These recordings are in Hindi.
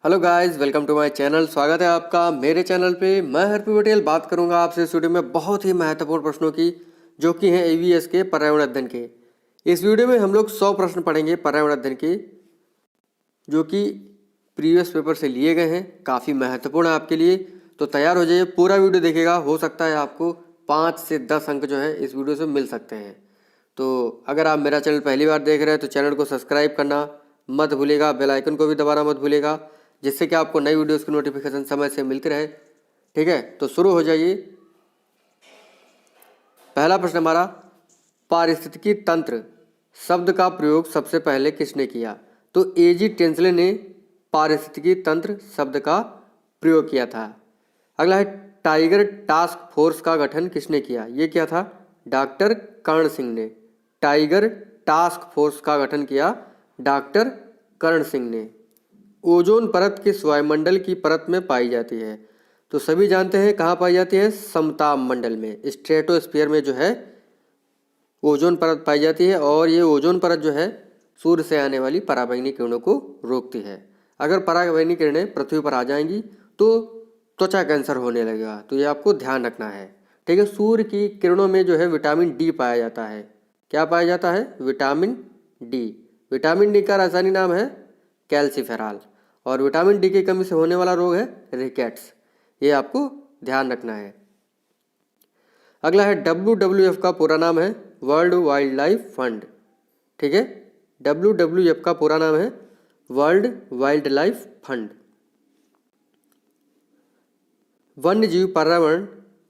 Hello guys, welcome to my channel. स्वागत है आपका मेरे चैनल पे। मैं हरपी पटेल बात करूंगा आपसे इस वीडियो में बहुत ही महत्वपूर्ण प्रश्नों की, जो कि हैं ईवीएस के पर्यावरण अध्ययन के। इस वीडियो में हम लोग 100 प्रश्न पढ़ेंगे पर्यावरण अध्ययन के, जो कि प्रीवियस पेपर से लिए गए हैं। काफ़ी महत्वपूर्ण है आपके लिए, तो तैयार हो जाइए, पूरा वीडियो देखिएगा। हो सकता है आपको 5 से 10 अंक जो है इस वीडियो से मिल सकते हैं। तो अगर आप मेरा चैनल पहली बार देख रहे हैं तो चैनल को सब्सक्राइब करना मत भूलिएगा, बेल आइकन को भी दबाना मत भूलिएगा, जिससे कि आपको नई वीडियोस की नोटिफिकेशन समय से मिलती रहे। ठीक है, तो शुरू हो जाइए। पहला प्रश्न हमारा, पारिस्थितिकी तंत्र शब्द का प्रयोग सबसे पहले किसने किया? तो एजी टेंसले ने पारिस्थितिकी तंत्र शब्द का प्रयोग किया था। अगला है, टाइगर टास्क फोर्स का गठन किसने किया? ये क्या था? डॉक्टर कर्ण सिंह ने। टाइगर टास्क फोर्स का गठन किया डॉक्टर कर्ण सिंह ने। ओजोन परत किस वायुमंडल की परत में पाई जाती है? तो सभी जानते हैं कहाँ पाई जाती है, समताप मंडल में, स्ट्रेटोस्फीयर में जो है ओजोन परत पाई जाती है। और ये ओजोन परत जो है सूर्य से आने वाली पराबैंगनी किरणों को रोकती है। अगर पराबैंगनी किरणें पृथ्वी पर आ जाएंगी तो त्वचा कैंसर होने लगेगा, तो ये आपको ध्यान रखना है। ठीक है, सूर्य की किरणों में जो है विटामिन डी पाया जाता है। क्या पाया जाता है? Vitamin D. विटामिन डी का रासायनिक नाम है कैल्सीफेरॉल। और विटामिन डी की कमी से होने वाला रोग है रिकेट्स। ये आपको ध्यान रखना है। अगला है, WWF का पूरा नाम है वर्ल्ड वाइल्ड लाइफ फंड। ठीक है, WWF का पूरा नाम है वर्ल्ड वाइल्ड लाइफ फंड।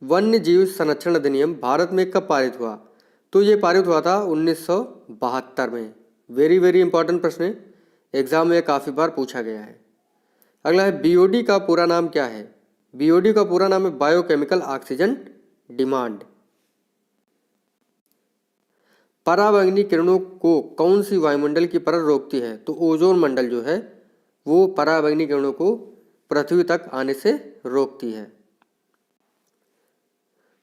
वन्य जीव संरक्षण अधिनियम भारत में कब पारित हुआ? तो ये पारित हुआ था 1972 में। वेरी वेरी इंपॉर्टेंट प्रश्न है, एग्जाम में काफ़ी बार पूछा गया है। अगला है, बीओडी का पूरा नाम क्या है? बीओडी का पूरा नाम है बायोकेमिकल ऑक्सीजन डिमांड। पराबैंगनी किरणों को कौन सी वायुमंडल की परत रोकती है? तो ओजोन मंडल जो है वो पराबैंगनी किरणों को पृथ्वी तक आने से रोकती है।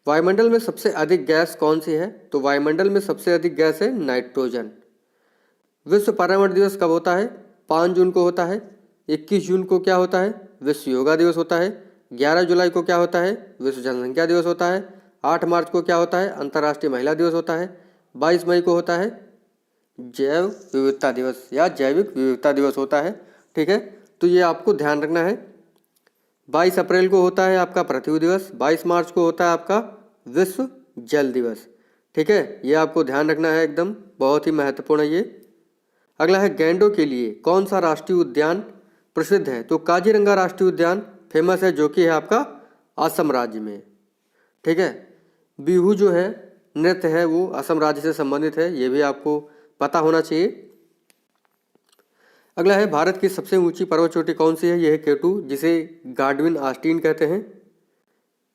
वायुमंडल में सबसे अधिक गैस कौन सी है? तो वायुमंडल में सबसे अधिक गैस है नाइट्रोजन। विश्व पर्यावरण दिवस कब होता है? 5 जून को होता है। 21 जून को क्या होता है? विश्व योगा दिवस होता है। 11 जुलाई को क्या होता है? विश्व जनसंख्या दिवस होता है। 8 मार्च को क्या होता है? अंतर्राष्ट्रीय महिला दिवस होता है। 22 मई को होता है जैव विविधता दिवस या जैविक विविधता दिवस होता है। ठीक है, तो ये आपको ध्यान रखना है। 22 अप्रैल को होता है आपका पृथ्वी दिवस। 22 मार्च को होता है आपका विश्व जल दिवस। ठीक है, ये आपको ध्यान रखना है, एकदम बहुत ही महत्वपूर्ण है ये। अगला है, गैंडों के लिए कौन सा राष्ट्रीय उद्यान प्रसिद्ध है? तो काजीरंगा राष्ट्रीय उद्यान फेमस है, जो कि है आपका असम राज्य में। ठीक है, बिहू जो है नृत्य है वो असम राज्य से संबंधित है, ये भी आपको पता होना चाहिए। अगला है, भारत की सबसे ऊंची पर्वत चोटी कौन सी है? यह है केटू, जिसे गार्डविन आस्टीन कहते हैं।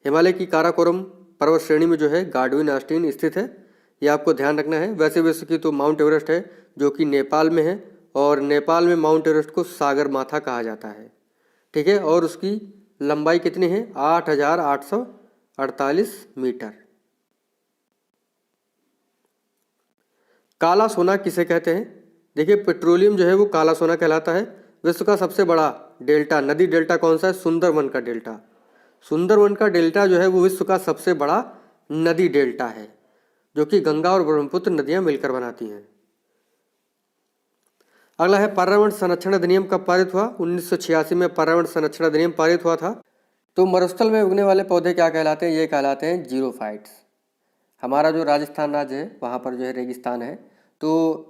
हिमालय की काराकोरम पर्वत श्रेणी में जो है गार्डविन आस्टीन स्थित है, ये आपको ध्यान रखना है। वैसे विश्व की तो माउंट एवरेस्ट है, जो कि नेपाल में है। और नेपाल में माउंट एवरेस्ट को सागर माथा कहा जाता है। ठीक है, और उसकी लंबाई कितनी है? 8,848 मीटर। काला सोना किसे कहते हैं? देखिए, पेट्रोलियम जो है वो काला सोना कहलाता है। विश्व का सबसे बड़ा डेल्टा, नदी डेल्टा कौन सा है? सुंदरवन का डेल्टा। सुंदरवन का डेल्टा जो है वो विश्व का सबसे बड़ा नदी डेल्टा है, जो कि गंगा और ब्रह्मपुत्र नदियां मिलकर बनाती हैं। अगला है, पर्यावरण संरक्षण अधिनियम कब पारित हुआ? 1986 में पर्यावरण संरक्षण अधिनियम पारित हुआ था। तो मरुस्थल में उगने वाले पौधे क्या कहलाते हैं? ये कहलाते हैं जीरोफाइट्स। हमारा जो राजस्थान राज्य है वहाँ पर जो है रेगिस्तान है, तो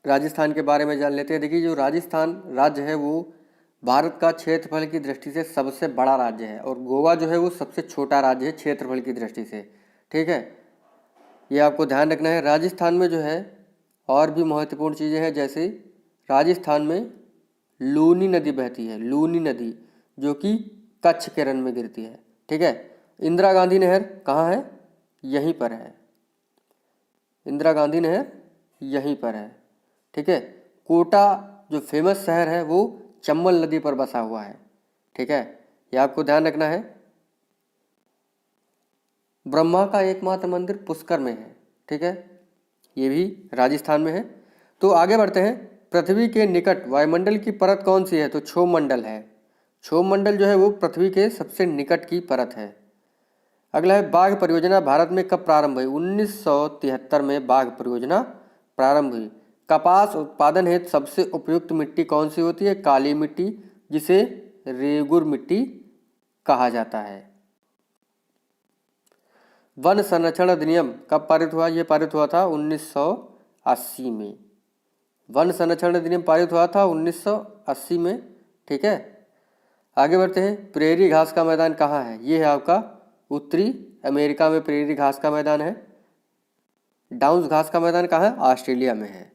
राजस्थान के बारे में जान लेते हैं। देखिए, जो राजस्थान राज्य है वो भारत का क्षेत्रफल की दृष्टि से सबसे बड़ा राज्य है, और गोवा जो है वो सबसे छोटा राज्य है क्षेत्रफल की दृष्टि से। ठीक है, ये आपको ध्यान रखना है। राजस्थान में जो है और भी महत्वपूर्ण चीज़ें हैं, जैसे राजस्थान में लूनी नदी बहती है, लूनी नदी, जो कि कच्छ के रन में गिरती है। ठीक है, इंदिरा गांधी नहर कहाँ है? यहीं पर है, इंदिरा गांधी नहर यहीं पर है। ठीक है, कोटा जो फेमस शहर है वो चंबल नदी पर बसा हुआ है। ठीक है, ये आपको ध्यान रखना है। ब्रह्मा का एकमात्र मंदिर पुष्कर में है। ठीक है, ये भी राजस्थान में है। तो आगे बढ़ते हैं। पृथ्वी के निकट वायुमंडल की परत कौन सी है? तो क्षोभमंडल है। क्षोभ मंडल जो है वो पृथ्वी के सबसे निकट की परत है। अगला है बाघ परियोजना भारत में कब प्रारंभ हुई? 1973 में बाघ परियोजना प्रारंभ हुई। कपास उत्पादन हेतु सबसे उपयुक्त मिट्टी कौन सी होती है? काली मिट्टी, जिसे रेगुर मिट्टी कहा जाता है। वन संरक्षण अधिनियम कब पारित हुआ? ये पारित हुआ था 1980 में। वन संरक्षण अधिनियम पारित हुआ था 1980 में। ठीक है, आगे बढ़ते हैं। प्रेरी घास का मैदान कहाँ है? ये है आपका उत्तरी अमेरिका में प्रेरी घास का मैदान है। डाउन्स घास का मैदान कहाँ है? ऑस्ट्रेलिया में है।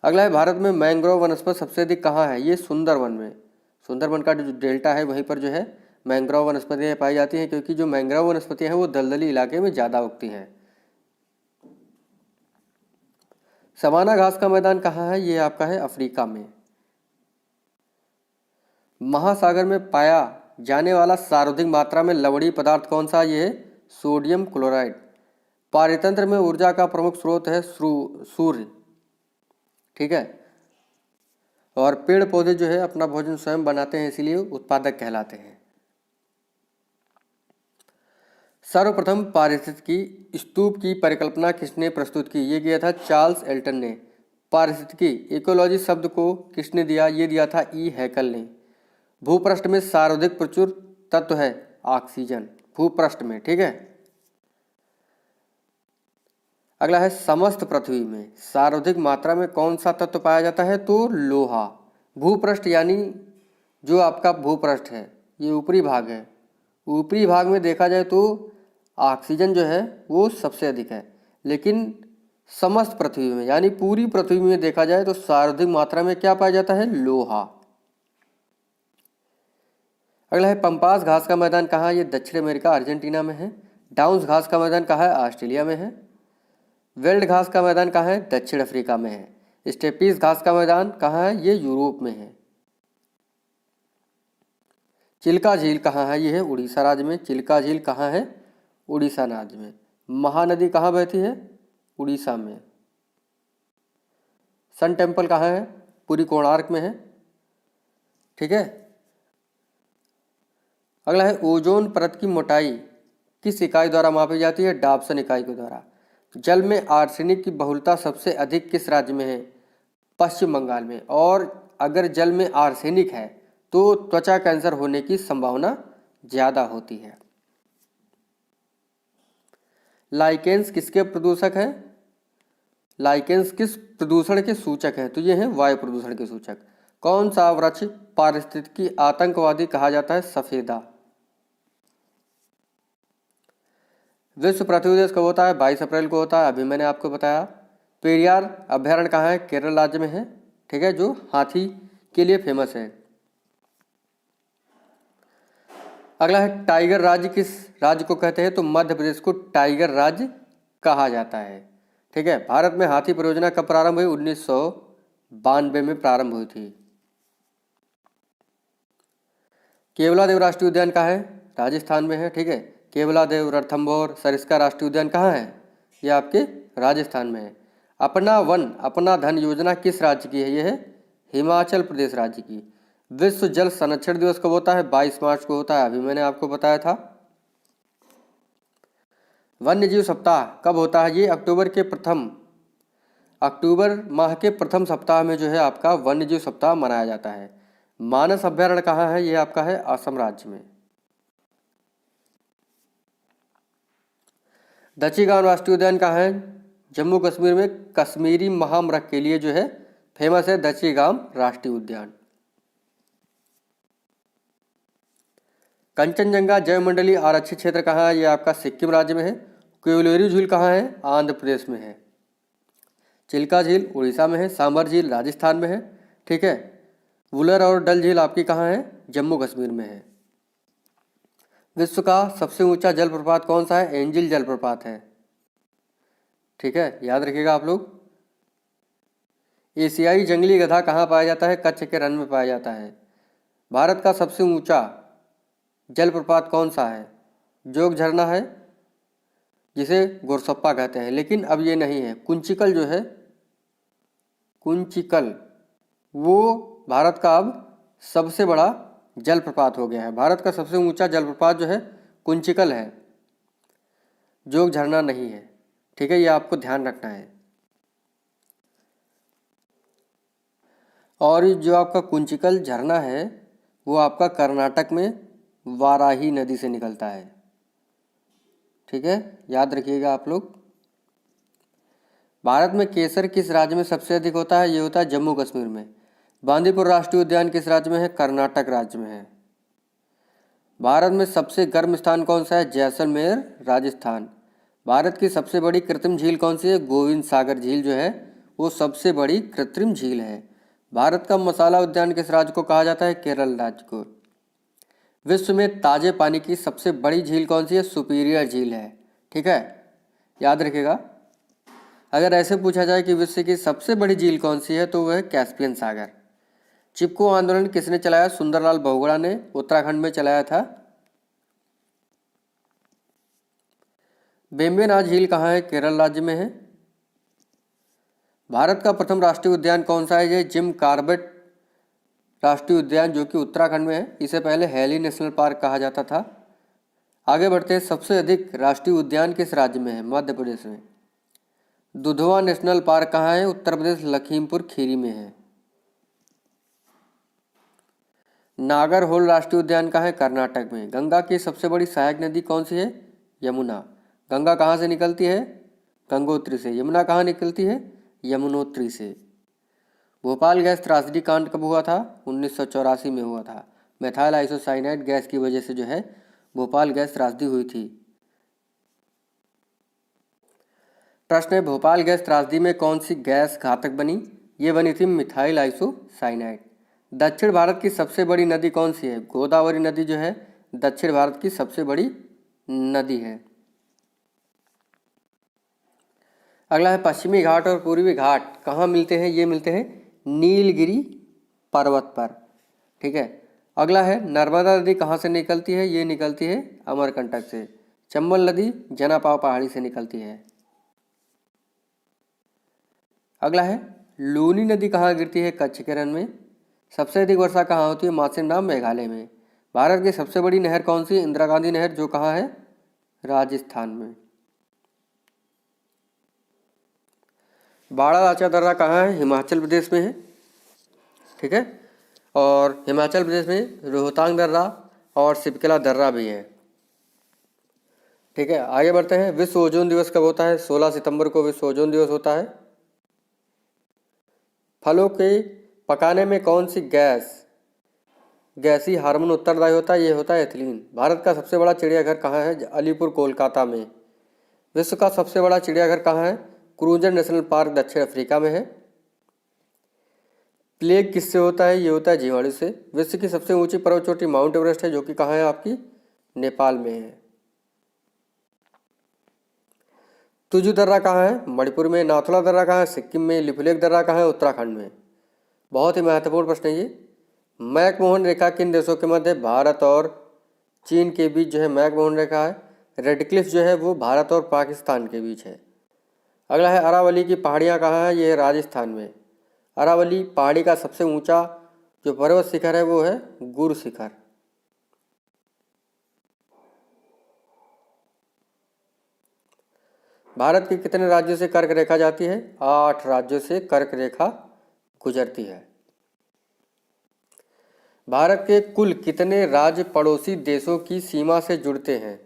अगला है भारत में मैंग्रोव वनस्पति सबसे अधिक कहाँ है? ये सुंदरवन में। सुंदरवन का जो डेल्टा है वहीं पर जो है मैंग्रोव वनस्पतियाँ पाई जाती हैं, क्योंकि जो मैंग्रोव वनस्पतियाँ हैं वो दलदली इलाके में ज़्यादा उगती हैं। सवाना घास का मैदान कहाँ है? ये आपका है अफ्रीका में। महासागर में पाया जाने वाला सर्वाधिक मात्रा में लवणीय पदार्थ कौन सा? ये है सोडियम क्लोराइड। पारितंत्र में ऊर्जा का प्रमुख स्रोत है सूर्य। ठीक है, और पेड़ पौधे जो है अपना भोजन स्वयं बनाते हैं, इसीलिए उत्पादक कहलाते हैं। सर्वप्रथम पारिस्थितिकी स्तूप की परिकल्पना किसने प्रस्तुत की? ये किया था चार्ल्स एल्टन ने। पारिस्थितिकी इकोलॉजी शब्द को किसने दिया? ये दिया था ई हैकल ने। भूपृष्ठ में सर्वाधिक प्रचुर तत्व है ऑक्सीजन, भूपृष्ठ में। ठीक है, अगला है समस्त पृथ्वी में सर्वाधिक मात्रा में कौन सा तत्व पाया जाता है? तो लोहा। भूपृष्ठ यानी जो आपका भूपृष्ठ है ये ऊपरी भाग है। ऊपरी भाग में देखा जाए तो ऑक्सीजन जो है वो सबसे अधिक है, लेकिन समस्त पृथ्वी में यानी पूरी पृथ्वी में देखा जाए तो सर्वाधिक मात्रा में क्या पाया जाता है? लोहा। अगला है पंपास घास का मैदान कहाँ है? ये दक्षिण अमेरिका अर्जेंटीना में है। डाउन्स घास का मैदान कहाँ है? ऑस्ट्रेलिया में है। वेल्ड घास का मैदान कहाँ है? दक्षिण अफ्रीका में है। स्टेपीज घास का मैदान कहाँ है? ये यूरोप में है। चिल्का झील कहाँ है? ये है उड़ीसा राज्य में। चिल्का झील कहाँ है? उड़ीसा राज्य में। महानदी कहाँ बहती है? उड़ीसा में। सन टेम्पल कहाँ है? पूरी कोणार्क में है। ठीक है, अगला है ओजोन परत की मोटाई किस इकाई द्वारा मापी जाती है? डॉप्सन इकाई के द्वारा। जल में आर्सेनिक की बहुलता सबसे अधिक किस राज्य में है? पश्चिम बंगाल में। और अगर जल में आर्सेनिक है तो त्वचा कैंसर होने की संभावना ज़्यादा होती है। लाइकेंस किसके प्रदूषक हैं? लाइकेंस किस प्रदूषण के सूचक हैं? तो ये हैं वायु प्रदूषण के सूचक। कौन सा वृक्ष पारिस्थितिकी आतंकवादी कहा जाता है? सफेदा। विश्व पृथ्वी दिवस कब होता है? 22 अप्रैल को होता है, अभी मैंने आपको बताया। पेरियार अभ्यारण्य कहाँ है? केरल राज्य में है। ठीक है, जो हाथी के लिए फेमस है। अगला है टाइगर राज्य किस राज्य को कहते हैं? तो मध्य प्रदेश को टाइगर राज्य कहा जाता है। ठीक है, भारत में हाथी परियोजना कब प्रारंभ हुई? 1992 में प्रारंभ हुई थी। केवलादेव राष्ट्रीय उद्यान कहाँ है? राजस्थान में है। ठीक है, केवलादेव, रणथंभौर, सरिस्का राष्ट्रीय उद्यान कहाँ है? ये आपके राजस्थान में है। अपना वन अपना धन योजना किस राज्य की है? ये है हिमाचल प्रदेश राज्य की। विश्व जल संरक्षण दिवस कब होता है? 22 मार्च को होता है, अभी मैंने आपको बताया था। वन्य जीव सप्ताह कब होता है? ये अक्टूबर माह के प्रथम सप्ताह में जो है आपका वन्य जीव सप्ताह मनाया जाता है। मानस अभ्यारण्य कहाँ है? ये आपका है असम राज्य में। दक्षिण राष्ट्रीय उद्यान कहाँ है? जम्मू कश्मीर में। कश्मीरी महामृग के लिए जो है फेमस है दक्षिण राष्ट्रीय उद्यान। कंचनजंगा जैवमंडलीय आरक्षित क्षेत्र कहाँ है? ये आपका सिक्किम राज्य में है। कोयलेरी झील कहाँ है? आंध्र प्रदेश में है। चिल्का झील उड़ीसा में है। सांबर झील राजस्थान में है। ठीक है, वुलर और डल झील आपकी कहाँ है? जम्मू कश्मीर में है। विश्व का सबसे ऊंचा जलप्रपात कौन सा है? एंजिल जलप्रपात है। ठीक है, याद रखिएगा आप लोग। एशियाई जंगली गधा कहाँ पाया जाता है? कच्छ के रण में पाया जाता है। भारत का सबसे ऊंचा जलप्रपात कौन सा है? जोग झरना है, जिसे गोरसप्पा कहते हैं, लेकिन अब ये नहीं है। कुंचिकल जो है, कुंचिकल, वो भारत का अब सबसे बड़ा जलप्रपात हो गया है। भारत का सबसे ऊंचा जलप्रपात जो है कुंचिकल है, जोग झरना नहीं है। ठीक है, ये आपको ध्यान रखना है। और जो आपका कुंचिकल झरना है वो आपका कर्नाटक में वाराही नदी से निकलता है। ठीक है, याद रखिएगा आप लोग। भारत में केसर किस राज्य में सबसे अधिक होता है? ये होता है जम्मू कश्मीर में। बांदीपुर राष्ट्रीय उद्यान किस राज्य में है? कर्नाटक राज्य में है। भारत में सबसे गर्म स्थान कौन सा है? जैसलमेर, राजस्थान। भारत की सबसे बड़ी कृत्रिम झील कौन सी है? गोविंद सागर झील जो है वो सबसे बड़ी कृत्रिम झील है। भारत का मसाला उद्यान किस राज्य को कहा जाता है? केरल राज्य को। विश्व में ताजे पानी की सबसे बड़ी झील कौन सी है? सुपीरियर झील है। ठीक है, याद रखिएगा। अगर ऐसे पूछा जाए कि विश्व की सबसे बड़ी झील कौन सी है तो वह है कैस्पियन सागर। चिपको आंदोलन किसने चलाया? सुंदरलाल बहुगुणा ने उत्तराखंड में चलाया था। वेम्बनाड झील कहाँ है? केरल राज्य में है। भारत का प्रथम राष्ट्रीय उद्यान कौन सा है? ये जिम कॉर्बेट राष्ट्रीय उद्यान जो कि उत्तराखंड में है। इसे पहले हैली नेशनल पार्क कहा जाता था। आगे बढ़ते हैं। सबसे अधिक राष्ट्रीय उद्यान किस राज्य में है? मध्य प्रदेश में। दुधवा नेशनल पार्क कहाँ है? उत्तर प्रदेश, लखीमपुर खीरी में है। नागरहोल राष्ट्रीय उद्यान कहाँ है? कर्नाटक में। गंगा की सबसे बड़ी सहायक नदी कौन सी है? यमुना। गंगा कहाँ से निकलती है? गंगोत्री से। यमुना कहाँ निकलती है? यमुनोत्री से। भोपाल गैस त्रासदी कांड कब हुआ था? 1984 में हुआ था। मेथाइल आइसोसाइनाइड गैस की वजह से जो है भोपाल गैस त्रासदी हुई थी। प्रश्न है, भोपाल गैस त्रासदी में कौन सी गैस घातक बनी? ये बनी थी मिथाइल आइसोसाइनाइड। दक्षिण भारत की सबसे बड़ी नदी कौन सी है? गोदावरी नदी जो है दक्षिण भारत की सबसे बड़ी नदी है। अगला है, पश्चिमी घाट और पूर्वी घाट कहाँ मिलते हैं? ये मिलते हैं नीलगिरी पर्वत पर। ठीक है। अगला है, नर्मदा नदी कहाँ से निकलती है? ये निकलती है अमरकंटक से। चंबल नदी जनापाव पहाड़ी से निकलती है। अगला है, लूनी नदी कहाँ गिरती है? कच्छ के रण में। सबसे अधिक वर्षा कहाँ होती है? मासिनराम, मेघालय में। भारत की सबसे बड़ी नहर कौन सी है? इंदिरा गांधी नहर, जो कहाँ है? राजस्थान में। बाड़ा लाचा दर्रा कहाँ है? हिमाचल प्रदेश में है। ठीक है, और हिमाचल प्रदेश में रोहतांग दर्रा और सिपकेला दर्रा भी है। ठीक है, आगे बढ़ते हैं। विश्व ओजोन दिवस कब होता है? 16 सितंबर को विश्व ओजोन दिवस होता है। फलों के पकाने में कौन सी गैसीय हार्मोन उत्तरदायी होता है? ये होता है एथिलीन। भारत का सबसे बड़ा चिड़ियाघर कहाँ है? अलीपुर, कोलकाता में। विश्व का सबसे बड़ा चिड़ियाघर कहाँ है? क्रूजर नेशनल पार्क, दक्षिण अफ्रीका में है। प्लेग किससे होता है? ये होता है जीवाणु से। विश्व की सबसे ऊंची पर्वत चोटी माउंट एवरेस्ट है, जो कि कहाँ है? आपकी नेपाल में है। तुजु दर्रा कहाँ है? मणिपुर में। नाथुला दर्रा कहाँ है? सिक्किम में। लिपुलेख दर्रा कहाँ है? उत्तराखंड में। बहुत ही महत्वपूर्ण प्रश्न है ये। मैकमोहन रेखा किन देशों के मध्य? भारत और चीन के बीच जो है मैकमोहन रेखा है। रेड क्लिफ जो है वो भारत और पाकिस्तान के बीच है। अगला है, अरावली की पहाड़ियाँ कहाँ हैं? ये है राजस्थान में। अरावली पहाड़ी का सबसे ऊंचा जो पर्वत शिखर है वो है गुरु शिखर। भारत के कितने राज्यों से कर्क रेखा जाती है? 8 राज्यों से कर्क रेखा गुजरती है। भारत के कुल कितने राज्य पड़ोसी देशों की सीमा से जुड़ते हैं?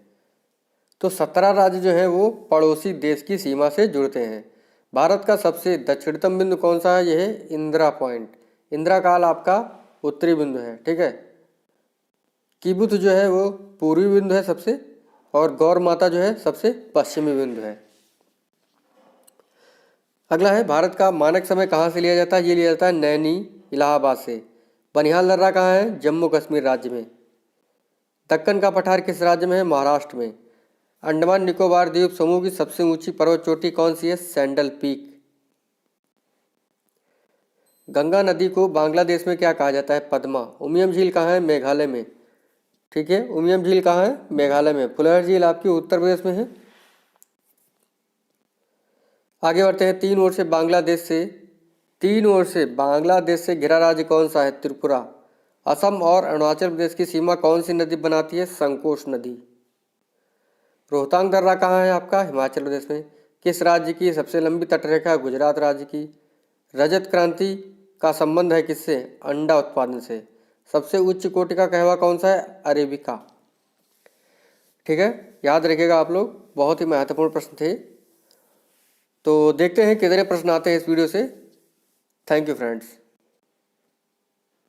तो 17 राज्य जो हैं वो पड़ोसी देश की सीमा से जुड़ते हैं। भारत का सबसे दक्षिणतम बिंदु कौन सा है? यह है इंदिरा पॉइंट। इंदिरा काल आपका उत्तरी बिंदु है। ठीक है, किबुत जो है वो पूर्वी बिंदु है सबसे, और गौर माता जो है सबसे पश्चिमी बिंदु है। अगला है, भारत का मानक समय कहाँ से लिया जाता है? ये लिया जाता है नैनी, इलाहाबाद से। बनिहाल दर्रा कहाँ है? जम्मू कश्मीर राज्य में। दक्कन का पठार किस राज्य में है? महाराष्ट्र में। अंडमान निकोबार द्वीप समूह की सबसे ऊंची पर्वत चोटी कौन सी है? Sandal peak. गंगा नदी को बांग्लादेश में क्या कहा जाता है? पद्मा। उमियम झील कहाँ है? मेघालय में। ठीक है, उमियम झील कहाँ है? मेघालय में। फुलहर झील आपकी उत्तर प्रदेश में है। आगे बढ़ते हैं। तीन ओर से बांग्लादेश से घिरा राज्य कौन सा है? त्रिपुरा। असम और अरुणाचल प्रदेश की सीमा कौन सी नदी बनाती है? संकोश नदी। रोहतांग दर्रा कहाँ है आपका? हिमाचल प्रदेश में। किस राज्य की सबसे लंबी तटरेखा है? गुजरात राज्य की। रजत क्रांति का संबंध है किससे? अंडा उत्पादन से। सबसे उच्च कोटि का कहवा कौन सा है? अरेबिका। ठीक है, याद रखिएगा आप लोग, बहुत ही महत्वपूर्ण प्रश्न थे। तो देखते हैं कितने प्रश्न आते हैं इस वीडियो से। Thank you friends.